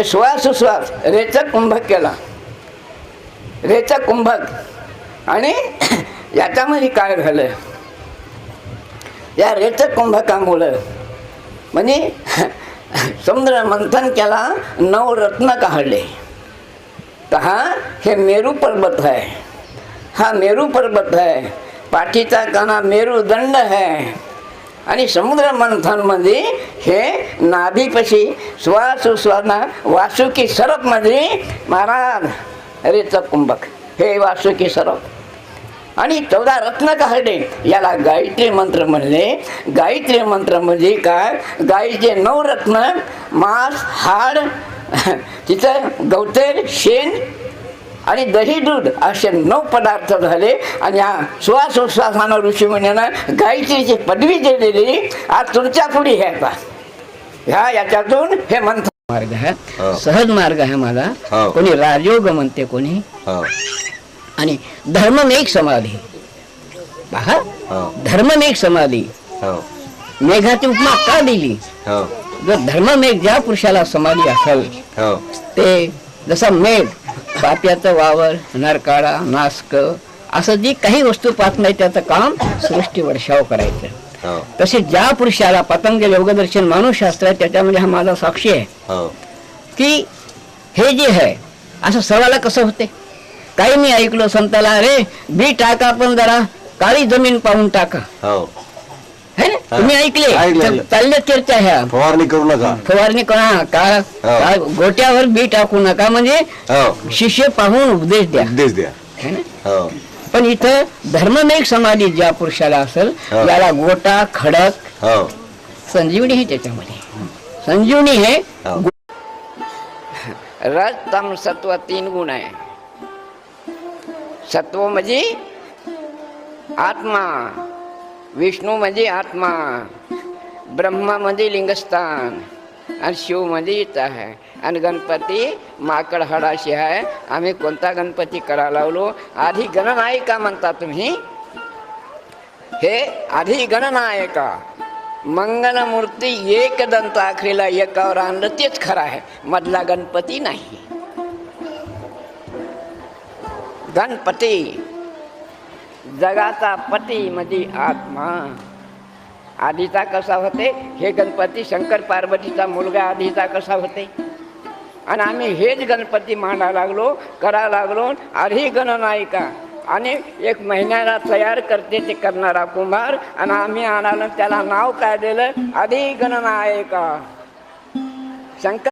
हे श्वासोश्वास रेचक कुंभक केला, रेचक कुंभक. आणि याच्यामध्ये काय झालं, या रेचक कुंभकामुळं म्हणजे समुद्र मंथन केला, नवरत्न काढले. तर हे मेरू पर्वत आहे, हा मेरू पर्वत आहे, पाठीचा काना मेरुदंड आहे. आणि समुद्र मंथनमध्ये हे नाभीपाशी श्वासोश्वासना वासुकी सरपमध्ये महाराज रेचक कुंभक हे वासुकी सरप. आणि 14 रत्न काढले, याला गायत्री मंत्र म्हणले. गायत्री मंत्र म्हणजे काय, गायीचे 9 रत्न, मांस, हाड, तिथं गवतेर, शेण आणि दही दूध असे 9 पदार्थ झाले. आणि हा श्वासोश्वासानं ऋषीमुनीनं गायत्रीची पदवी दिलेली. आज तुमच्या पुढे हे आता ह्या याच्यातून हे मंत्र मार्ग आहे, सहज मार्ग आहे माझा. कोणी राजयोग म्हणते, कोणी आणि धर्ममेघ समाधी. पहा, धर्ममेघ समाधी मेघाची उपमा का दिली. जर धर्ममेघ ज्या पुरुषाला समाधी असेल ते जसा मेघ पाप्याचं वावर, नरकाळा, नासक असं जी काही वस्तू पाहत नाही त्याचं काम सृष्टी वर्षाव करायचं. तसे ज्या पुरुषाला पतंग योगदर्शन मानसशास्त्र आहे त्याच्यामध्ये हा माझा साक्षी आहे की हे जे आहे असं सर्वाला कसं होते. काही मी ऐकलो संताला, अरे बी टाका पण जरा काळी जमीन पाहून टाका. है ना, तुम्ही ऐकले चालले चर्चा ह्या. फवारणी करू नका, फवारणी करा का, गोट्यावर बी टाकू नका, म्हणजे शिष्य पाहून उपदेश द्या. है ना. पण इथं धर्ममेघ समाधी ज्या पुरुषाला असेल याला गोटा, खडक, संजीवनी हे त्याच्यामध्ये. संजीवनी हे रज तम सत्व 3 गुण आहे. सत्व म्हणजे आत्मा, विष्णू म्हणजे आत्मा, ब्रह्मा म्हणजे लिंगस्थान आणि शिव म्हणजे इथं आहे. आणि गणपती माकड हाडाशी आहे. आम्ही कोणता गणपती करायला लावलो, आधी गणनायका म्हणता तुम्ही. हे आधी गणनायका, मंगलमूर्ती एक दंत आखरीला एकावर आणलं तेच खरं आहे, मधला गणपती नाही. गणपती जगाचा पती म्हणजे आत्मा. आधीचा कसा होते, हे गणपती शंकर पार्वतीचा मुलगा आधीचा कसा होते. आणि आम्ही हेच गणपती मांडायला लागलो, करायला लागलो. आधी गणनायिका आणि 1 महिन्याला तयार करते ते करणारा कुंभार. आणि आम्ही आणालो त्याला नाव काय दिलं, आधी गणनायिका. शंकर